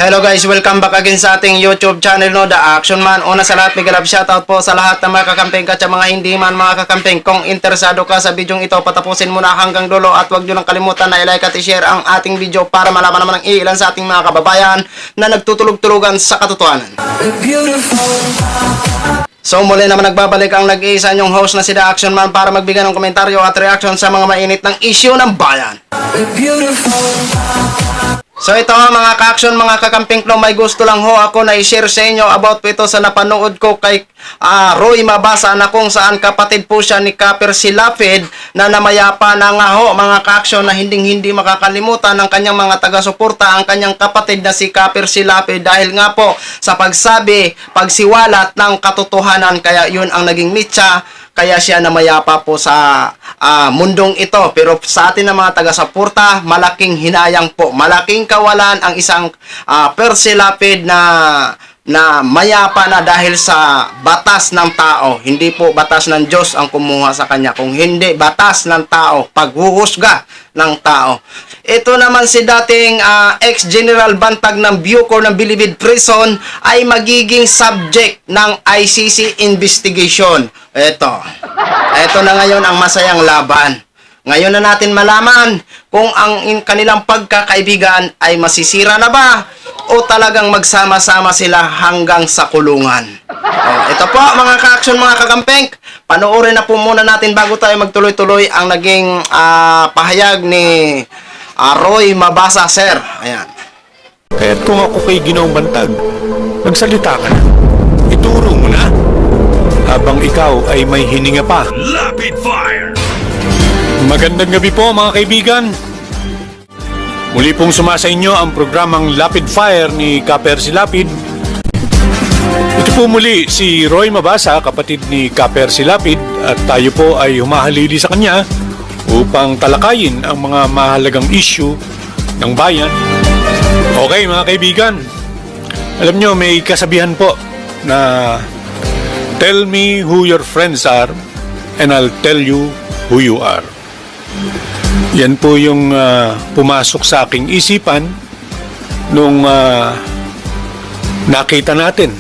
Hello guys, welcome back again sa ating YouTube channel, no, The Action Man. Una sa lahat, big love shoutout po sa lahat ng mga kakamping at sa mga hindi man mga kakamping. Kung interesado ka sa video ito, patapusin mo na hanggang dulo at huwag nyo nang kalimutan na i-like at i-share ang ating video para malaman naman ng ilan sa ating mga kababayan na nagtutulog-tulugan sa katotohanan. So muli naman nagbabalik ang nag-iisa nyong host na si The Action Man para magbigay ng komentaryo at reaction sa mga mainit ng issue ng bayan. So ito ha mga ka-action, mga kakamping klo, may gusto lang ho ako na i-share sa inyo about po ito sa napanood ko kay Roy Mabasa na kung saan kapatid po siya ni Kaper Silapid na namayapa na nga ho mga ka-action na hindi makakalimutan ng kanyang mga taga-suporta ang kanyang kapatid na si Kaper Silapid dahil nga po sa pagsiwalat ng katotohanan, kaya yun ang naging mitya. Kaya siya namayapa po sa mundong ito. Pero sa atin na mga taga-suporta, malaking hinayang po. Malaking kawalan ang isang Persilapid na mayapa na dahil sa batas ng tao. Hindi po batas ng Diyos ang kumuha sa kanya. Kung hindi, batas ng tao. Paghuhusga ng tao. Ito naman si dating ex-General Bantag ng Bucor ng Bilibid Prison ay magiging subject ng ICC investigation. Ito na ngayon ang masayang laban. Ngayon na natin malaman kung ang kanilang pagkakaibigan ay masisira na ba o talagang magsama-sama sila hanggang sa kulungan. Ito po mga ka-action, mga kakampeng, panoorin na po muna natin bago tayo magtuloy-tuloy ang naging pahayag ni Roy Mabasa, sir. Ayan. Kaya't kung ako kay Ginoong Bantag, magsalita ka na. Ituro mo na. Habang ikaw ay may hininga pa. Rapid fire! Magandang gabi po mga kaibigan. Muli pong sumasa inyo ang programang Rapid Fire ni Kaper Silapid. Ito po muli si Roy Mabasa, kapatid ni Kaper Silapid, at tayo po ay humahalili sa kanya upang talakayin ang mga mahalagang issue ng bayan. Okay mga kaibigan, alam nyo may kasabihan po na tell me who your friends are and I'll tell you who you are. Yan po yung pumasok sa aking isipan nung nakita natin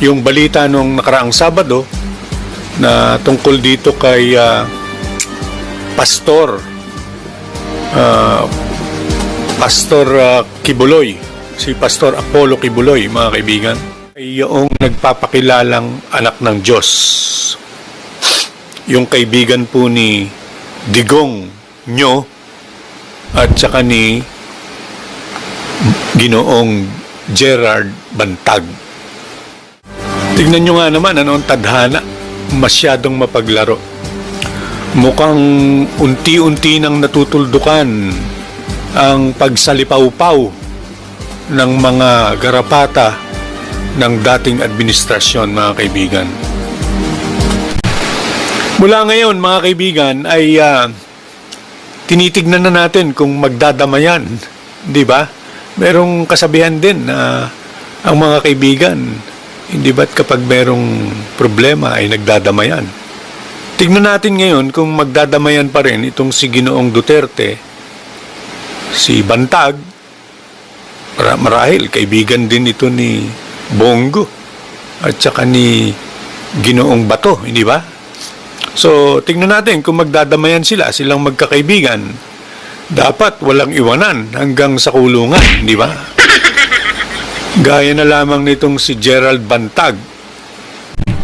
yung balita nung nakaraang Sabado na tungkol dito kay Pastor Kibuloy, si Pastor Apollo Kibuloy, mga kaibigan, ay yung nagpapakilalang anak ng Diyos. Yung kaibigan po ni Digong Nyo at saka ni Ginoong Gerard Bantag. Tignan nyo nga naman ano ang tadhana, masyadong mapaglaro. Mukhang unti-unti nang natutuldukan ang pagsalipaw-paw ng mga garapata ng dating administrasyon, mga kaibigan. Mula ngayon, mga kaibigan, ay tinitignan na natin kung magdadamayan, di ba? Merong kasabihan din na ang mga kaibigan, hindi ba't kapag merong problema ay nagdadamayan? Tignan natin ngayon kung magdadamayan pa rin itong si Ginoong Duterte, si Bantag, marahil kaibigan din ito ni Bongo at saka ni Ginoong Bato, hindi ba? So, tingnan natin kung magdadamayan silang magkakaibigan. Dapat walang iwanan hanggang sa kulungan, hindi ba? Gaya na lamang nitong si Gerald Bantag.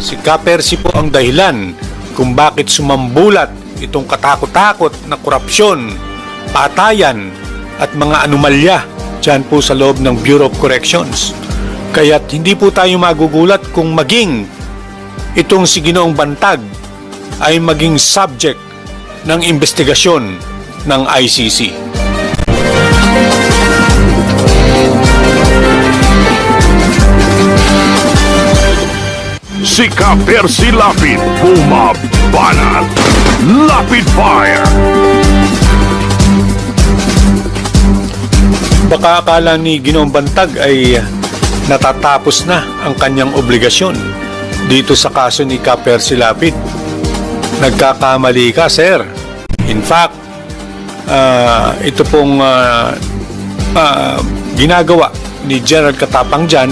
Si Kapersi po ang dahilan kung bakit sumambulat itong katakot-takot na korupsyon, patayan at mga anomalya dyan po sa loob ng Bureau of Corrections. Kaya't hindi po tayo magugulat kung maging itong si Ginoong Bantag ay maging subject ng investigasyon ng ICC. Si Kaper Silapid bumabanat. Rapid fire! Baka akala ni Ginoong Bantag ay natatapos na ang kanyang obligasyon dito sa kaso ni Kaper Silapid. Nagkakamali ka, sir. In fact, ito pong ginagawa ni General Katapang dyan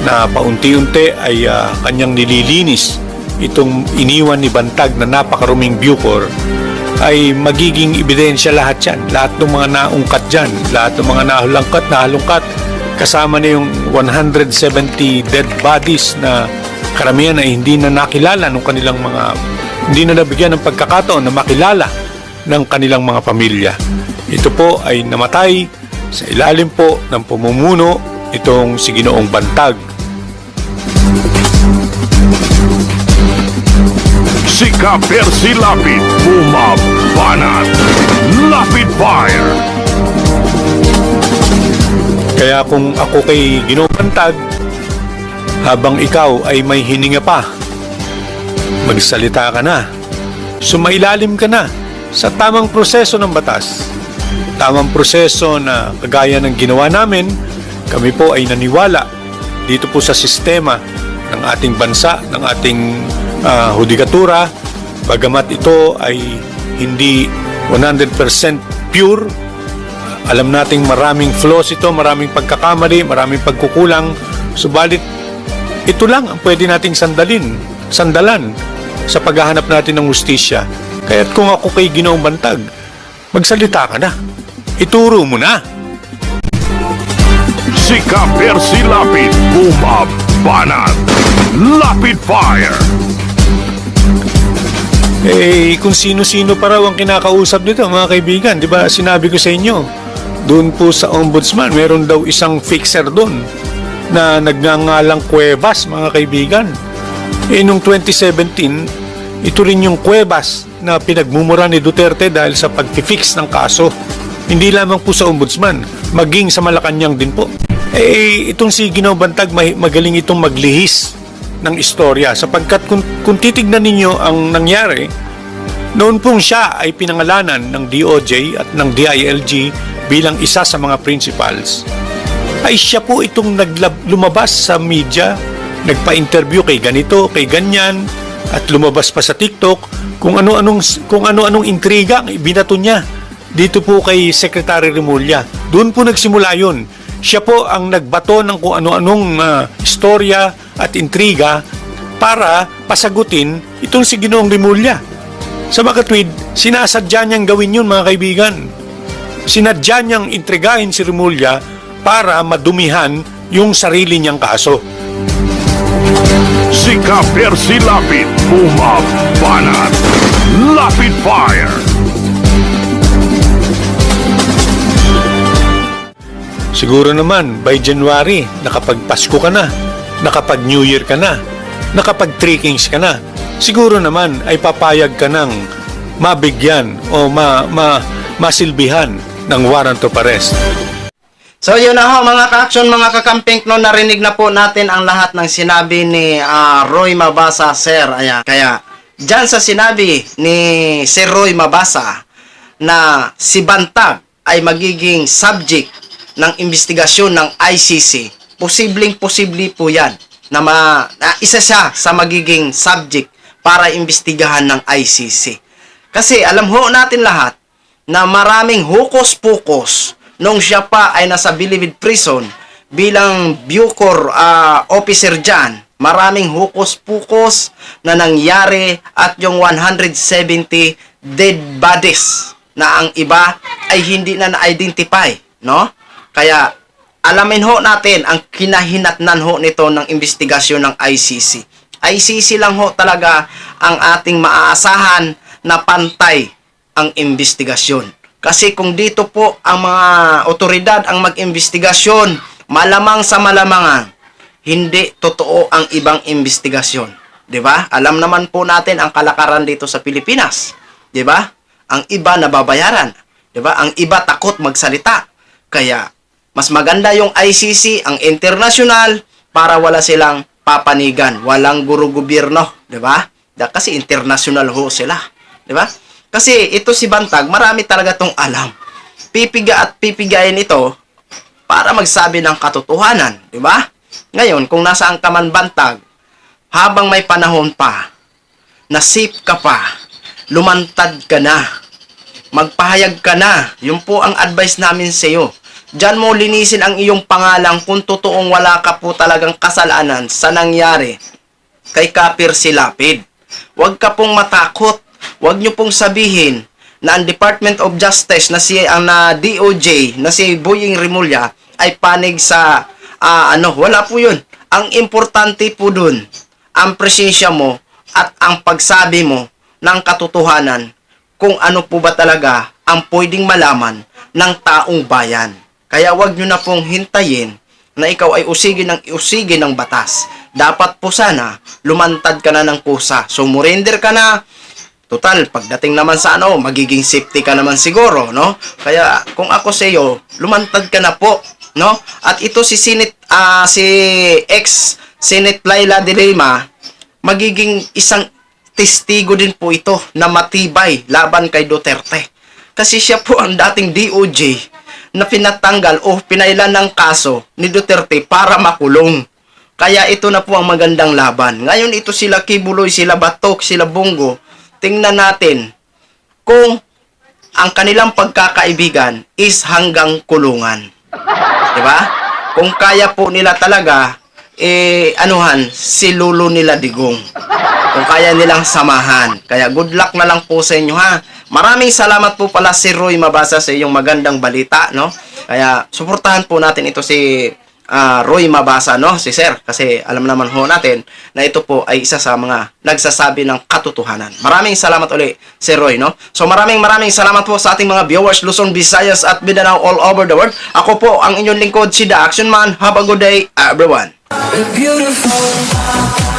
na paunti-unti ay kanyang nililinis itong iniwan ni Bantag na napakaruming Bucor, ay magiging ebidensya lahat yan. Lahat ng mga naungkat dyan, lahat ng mga nahalungkat, kasama na yung 170 dead bodies na karamihan ay hindi na nakilala ng kanilang hindi na nabigyan ng pagkakataon na makilala ng kanilang mga pamilya. Ito po ay namatay sa ilalim po ng pamumuno itong si Ginoong Bantag. Si Kapersi Lapid, bumabanat. Lapid Fire. Kaya kung ako kay Ginoong Bantag, habang ikaw ay may hininga pa, magsalita ka na, sumailalim ka na sa tamang proseso ng batas. Tamang proseso na kagaya ng ginawa namin, kami po ay naniwala dito po sa sistema ng ating bansa, ng ating hudikatura, bagamat ito ay hindi 100% pure. Alam nating maraming flaws ito, maraming pagkakamali, maraming pagkukulang, subalit ito lang ang pwede nating sandalan sa paghahanap natin ng hustisya. Kaya't kung ako kay Ginoong Bantag, magsalita ka na. Ituro mo na. Si Kapersi Lapid, bumabanat. Lapid Fire. Kung sino-sino pa raw ang kinakausap nito, mga kaibigan, di ba sinabi ko sa inyo, doon po sa ombudsman, meron daw isang fixer doon na nagngangalang Cuevas, mga kaibigan. Noong 2017, ito rin yung Cuevas na pinagmumura ni Duterte dahil sa pag-fix ng kaso. Hindi lamang po sa ombudsman, maging sa Malacanang din po. Itong si Ginoong Bantag, magaling itong maglihis ng istorya, sapagkat kung titignan ninyo ang nangyari, noon pong siya ay pinangalanan ng DOJ at ng DILG bilang isa sa mga principals, ay siya po itong lumabas sa media, nagpa-interview kay ganito, kay ganyan, at lumabas pa sa TikTok kung ano-anong intriga ang ibinato niya dito po kay Secretary Remulla. Doon po nagsimula yun. Siya po ang nagbato ng kung ano-anong istorya at intriga para pasagutin itong si Ginoong Remulla. Sa makatwid, sinasadya niyang gawin yun, mga kaibigan. Sinadya niyang intrigahin si Remulla para madumihan yung sarili niyang kaso. Si Kapersi Lapid, bumabanat. Lapid Fire. Siguro naman, by January, nakapag-Pasko ka na, nakapag-New Year ka na, nakapag-Three Kings ka na. Siguro naman ay papayag ka ng mabigyan o masilbihan ng warrant of arrest. So yun na ho mga ka-action, mga kakamping, no, narinig na po natin ang lahat ng sinabi ni Roy Mabasa, sir. Ayan. Kaya dyan sa sinabi ni Sir Roy Mabasa na si Bantag ay magiging subject ng investigasyon ng ICC, posibleng-posible po yan na isa siya sa magiging subject para imbestigahan ng ICC. Kasi alam ho natin lahat na maraming hukos-pukos nung siya pa ay nasa Bilibid Prison bilang Bucor officer dyan. Maraming hukos-pukos na nangyari at yung 170 dead bodies na ang iba ay hindi na na-identify, no? Kaya alamin ho natin ang kinahinatnan ho nito ng investigasyon ng ICC. ICC lang ho talaga ang ating maaasahan na pantay ang investigasyon. Kasi kung dito po ang mga otoridad ang mag-investigasyon, malamang sa malamangan, hindi totoo ang ibang investigasyon. 'Di ba? Alam naman po natin ang kalakaran dito sa Pilipinas. 'Di ba? Ang iba nababayaran. 'Di ba? Ang iba takot magsalita. Kaya mas maganda yung ICC, ang international, para wala silang papanigan. Walang guru-gobyerno, di ba? Kasi international ho sila, di ba? Kasi ito si Bantag, marami talaga tong alam. Pipiga at pipigayin ito para magsabi ng katotohanan, di ba? Ngayon, kung nasaan ka man Bantag, habang may panahon pa, nasip ka pa, lumantad ka na, magpahayag ka na. Yun po ang advice namin sa iyo. Diyan mo linisin ang iyong pangalan kung totoong wala ka po talagang kasalanan sa nangyari kay Kapir Silapid. Huwag ka pong matakot. Huwag nyo pong sabihin na ang Department of Justice na DOJ na si Boying Rimulya ay panig sa wala po yun. Ang importante po dun, ang presensya mo at ang pagsabi mo ng katotohanan kung ano po ba talaga ang pwedeng malaman ng taong bayan. Kaya wag nyo na pong hintayin na ikaw ay usigin ng batas. Dapat po sana lumantad ka na ng kusa. So surrender ka na. Total, pagdating naman sa magiging safety ka naman siguro, no? Kaya kung ako sa iyo, lumantad ka na po, no? At ito si ex-Senate Laila de Lima, magiging isang testigo din po ito na matibay laban kay Duterte. Kasi siya po ang dating DOJ na pinatanggal o pinailan ng kaso ni Duterte para makulong. Kaya ito na po ang magandang laban. Ngayon ito sila Kibuloy, sila Batok, sila Bongo. Tingnan natin kung ang kanilang pagkakaibigan is hanggang kulungan. Diba? Kung kaya po nila talaga, si Lolo nila Digong. Kung kaya nilang samahan. Kaya good luck na lang po sa inyo, ha. Maraming salamat po pala si Roy Mabasa sa iyong magandang balita, no? Kaya suportahan po natin ito si Roy Mabasa, no? Si Sir, kasi alam naman ho natin na ito po ay isa sa mga nagsasabi ng katotohanan. Maraming salamat uli si Roy, no? So maraming salamat po sa ating mga viewers Luzon, Visayas at Mindanao all over the world. Ako po ang inyong lingkod, si The Action Man. Have a good day, everyone. Beautiful.